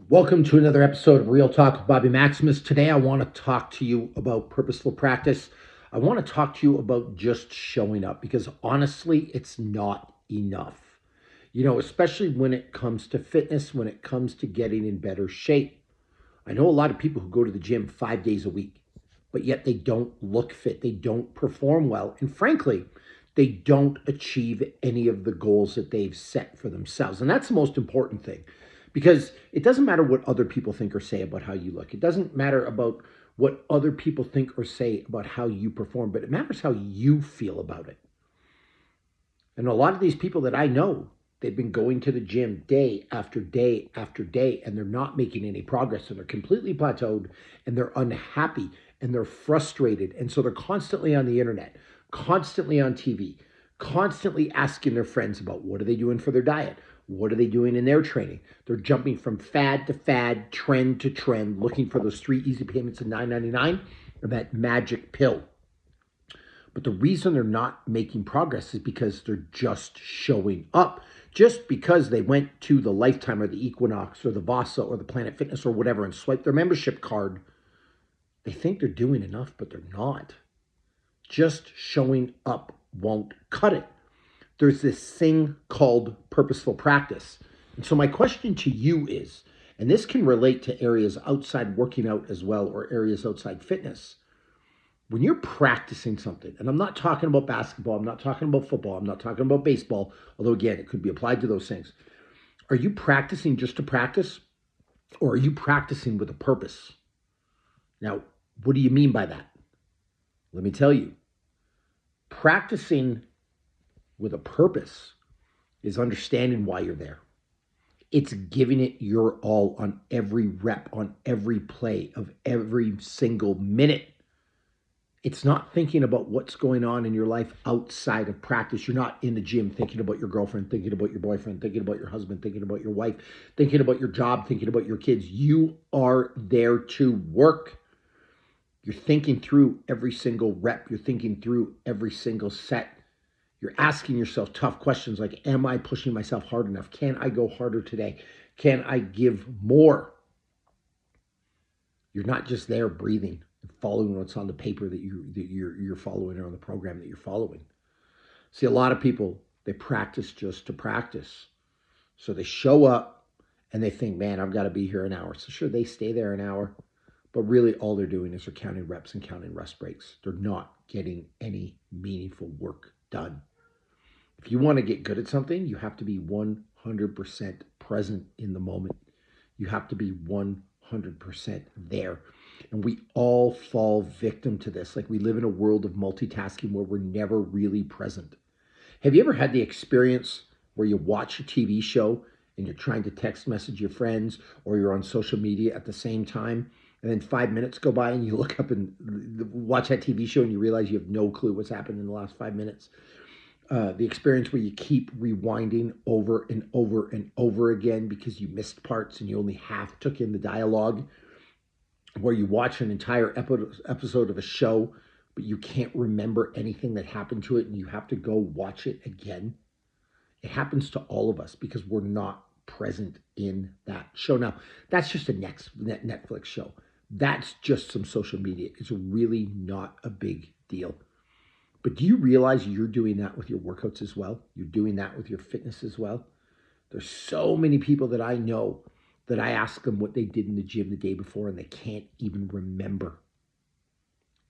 Welcome to another episode of Real Talk with Bobby Maximus. Today, I want to talk to you about purposeful practice. I want to talk to you about just showing up because honestly, it's not enough. Especially when it comes to fitness, when it comes to getting in better shape. I know a lot of people who go to the gym 5 days a week, but yet they don't look fit, they don't perform well, and frankly, they don't achieve any of the goals that they've set for themselves. And that's the most important thing because it doesn't matter what other people think or say about how you look. It doesn't matter about what other people think or say about how you perform, but it matters how you feel about it. And a lot of these people that I know, they've been going to the gym day after day after day, and they're not making any progress, and they're completely plateaued, and they're unhappy, and they're frustrated. And so they're constantly on the internet, constantly on TV, constantly asking their friends about what are they doing for their diet? What are they doing in their training? They're jumping from fad to fad, trend to trend, looking for those 3 easy payments of $9.99 or that magic pill. But the reason they're not making progress is because they're just showing up. Just because they went to the Lifetime or the Equinox or the Vasa or the Planet Fitness or whatever and swiped their membership card, they think they're doing enough, but they're not. Just showing up won't cut it. There's this thing called purposeful practice. And so my question to you is, and this can relate to areas outside working out as well or areas outside fitness, when you're practicing something, and I'm not talking about basketball, I'm not talking about football, I'm not talking about baseball, although again, it could be applied to those things. Are you practicing just to practice, or are you practicing with a purpose? Now, what do you mean by that? Let me tell you. Practicing with a purpose is understanding why you're there. It's giving it your all on every rep, on every play of every single minute. It's not thinking about what's going on in your life outside of practice. You're not in the gym thinking about your girlfriend, thinking about your boyfriend, thinking about your husband, thinking about your wife, thinking about your job, thinking about your kids. You are there to work. You're thinking through every single rep. You're thinking through every single set. You're asking yourself tough questions like, am I pushing myself hard enough? Can I go harder today? Can I give more? You're not just there breathing and following what's on the paper that you're following or on the program that you're following. See, a lot of people, they practice just to practice. So they show up and they think, man, I've got to be here an hour. So sure, they stay there an hour, but really all they're doing is they're counting reps and counting rest breaks. They're not getting any meaningful work done. If you want to get good at something, you have to be 100% present in the moment. You have to be 100% there. And we all fall victim to this. Like we live in a world of multitasking where we're never really present. Have you ever had the experience where you watch a TV show and you're trying to text message your friends or you're on social media at the same time? And then 5 minutes go by and you look up and watch that TV show and you realize you have no clue what's happened in the last 5 minutes. The experience where you keep rewinding over and over and over again because you missed parts and you only half took in the dialogue, where you watch an entire episode of a show, but you can't remember anything that happened to it and you have to go watch it again. It happens to all of us because we're not present in that show. Now, that's just a Netflix show. That's just some social media. It's really not a big deal. But do you realize you're doing that with your workouts as well? You're doing that with your fitness as well? There's so many people that I know that I ask them what they did in the gym the day before and they can't even remember.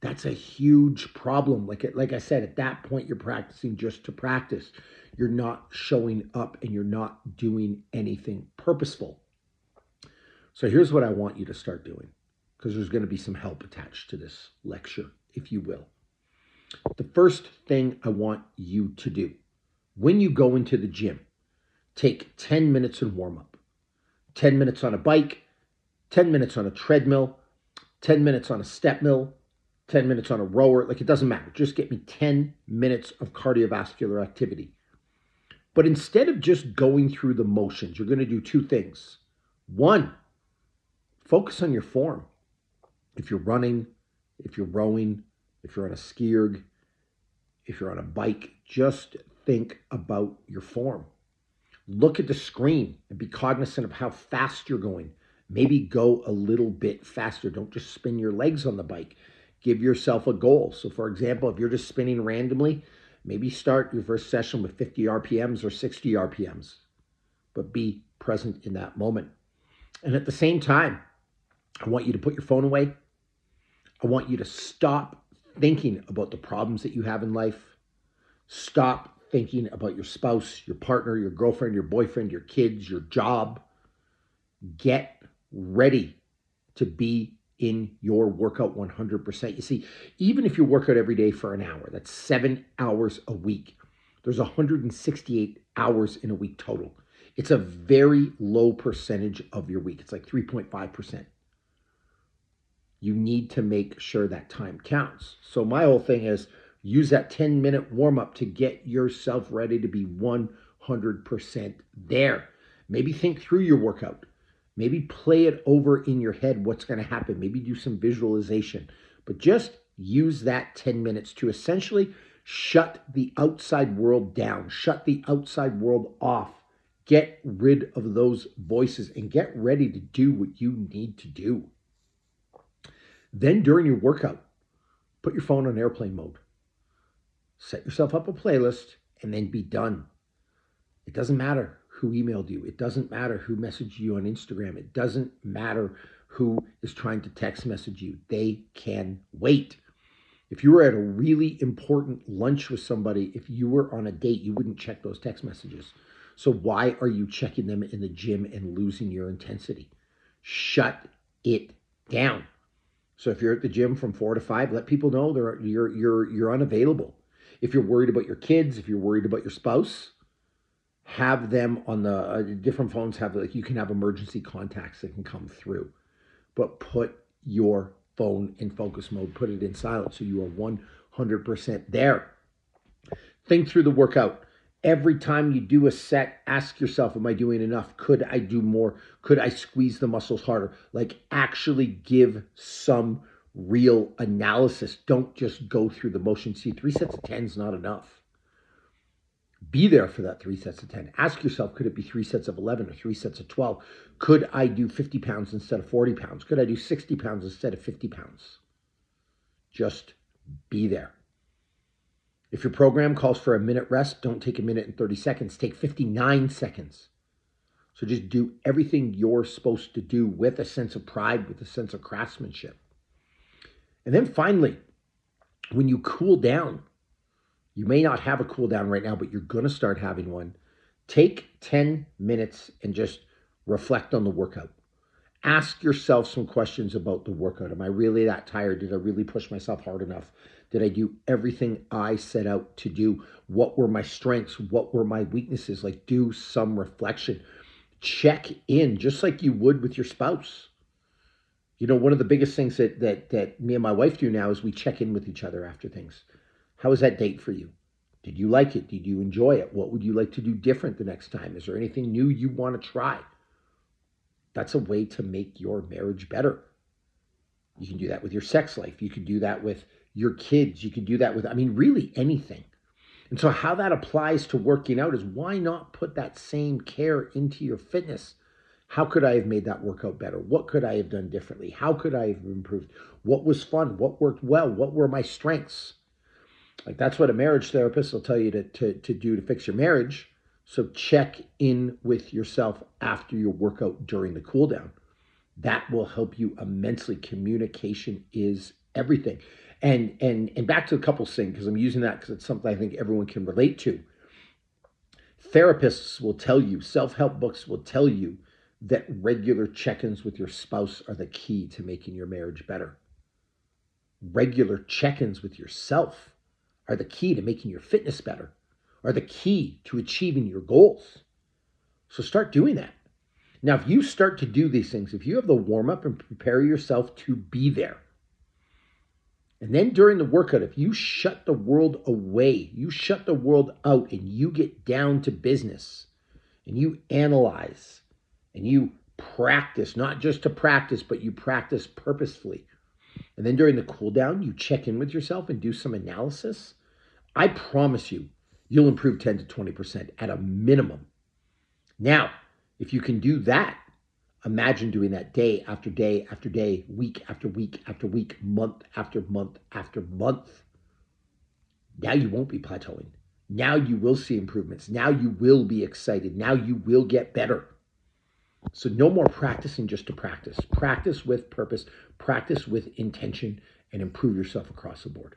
That's a huge problem. Like I said, at that point, you're practicing just to practice. You're not showing up and you're not doing anything purposeful. So here's what I want you to start doing, because there's going to be some help attached to this lecture, if you will. The first thing I want you to do when you go into the gym, take 10 minutes and warm up. 10 minutes on a bike, 10 minutes on a treadmill, 10 minutes on a step mill, 10 minutes on a rower. Like, it doesn't matter. Just get me 10 minutes of cardiovascular activity. But instead of just going through the motions, you're going to do two things. One, focus on your form. If you're running, if you're rowing, if you're on a ski erg, if you're on a bike, just think about your form. Look at the screen and be cognizant of how fast you're going Maybe go a little bit faster. Don't just spin your legs on the bike. Give yourself a goal. So, for example, if you're just spinning randomly, maybe start your first session with 50 RPMs or 60 RPMs, but be present in that moment. And at the same time, I want you to put your phone away. I want you to stop thinking about the problems that you have in life. Stop thinking about your spouse, your partner, your girlfriend, your boyfriend, your kids, your job. Get ready to be in your workout 100%. You see, even if you work out every day for an hour, that's 7 hours a week. There's 168 hours in a week total. It's a very low percentage of your week. It's like 3.5%. You need to make sure that time counts. So my whole thing is use that 10-minute warm up to get yourself ready to be 100% there. Maybe think through your workout. Maybe play it over in your head what's going to happen. Maybe do some visualization. But just use that 10 minutes to essentially shut the outside world down. Shut the outside world off. Get rid of those voices and get ready to do what you need to do. Then during your workout, put your phone on airplane mode. Set yourself up a playlist and then be done. It doesn't matter who emailed you. It doesn't matter who messaged you on Instagram. It doesn't matter who is trying to text message you. They can wait. If you were at a really important lunch with somebody, if you were on a date, you wouldn't check those text messages. So why are you checking them in the gym and losing your intensity? Shut it down. So if you're at the gym from 4 to 5, let people know you're unavailable. If you're worried about your kids, if you're worried about your spouse, have them on the different phones. Have like you can have emergency contacts that can come through, but put your phone in focus mode. Put it in silent so you are 100% there. Think through the workout. Every time you do a set, ask yourself, am I doing enough? Could I do more? Could I squeeze the muscles harder? Like actually give some real analysis. Don't just go through the motion. See, 3 sets of 10 is not enough. Be there for that 3 sets of 10. Ask yourself, could it be 3 sets of 11 or 3 sets of 12? Could I do 50 pounds instead of 40 pounds? Could I do 60 pounds instead of 50 pounds? Just be there. If your program calls for a minute rest, don't take a minute and 30 seconds. Take 59 seconds. So just do everything you're supposed to do with a sense of pride, with a sense of craftsmanship. And then finally, when you cool down, you may not have a cool down right now, but you're going to start having one. Take 10 minutes and just reflect on the workout. Ask yourself some questions about the workout. Am I really that tired? Did I really push myself hard enough? Did I do everything I set out to do? What were my strengths? What were my weaknesses? Like do some reflection. Check in just like you would with your spouse. You know, one of the biggest things that me and my wife do now is we check in with each other after things. How was that date for you? Did you like it? Did you enjoy it? What would you like to do different the next time? Is there anything new you want to try? That's a way to make your marriage better. You can do that with your sex life. You can do that with your kids. You can do that with, really anything. And so how that applies to working out is why not put that same care into your fitness? How could I have made that workout better? What could I have done differently? How could I have improved? What was fun? What worked well? What were my strengths? Like that's what a marriage therapist will tell you to do to fix your marriage. So check in with yourself after your workout during the cool down. That will help you immensely. Communication is everything. And back to the couples thing, because I'm using that because it's something I think everyone can relate to. Therapists will tell you, self-help books will tell you that regular check-ins with your spouse are the key to making your marriage better. Regular check-ins with yourself are the key to making your fitness better, are the key to achieving your goals. So start doing that. Now, if you start to do these things, if you have the warm-up and prepare yourself to be there, and then during the workout, if you shut the world away, you shut the world out and you get down to business and you analyze and you practice, not just to practice, but you practice purposefully. And then during the cool down, you check in with yourself and do some analysis. I promise you, you'll improve 10 to 20% at a minimum. Now, if you can do that, Imagine doing that day after day after day, week after week after week, month after month after month. Now you won't be plateauing. Now you will see improvements. Now you will be excited. Now you will get better. So no more practicing just to practice. Practice with purpose, practice with intention, and improve yourself across the board.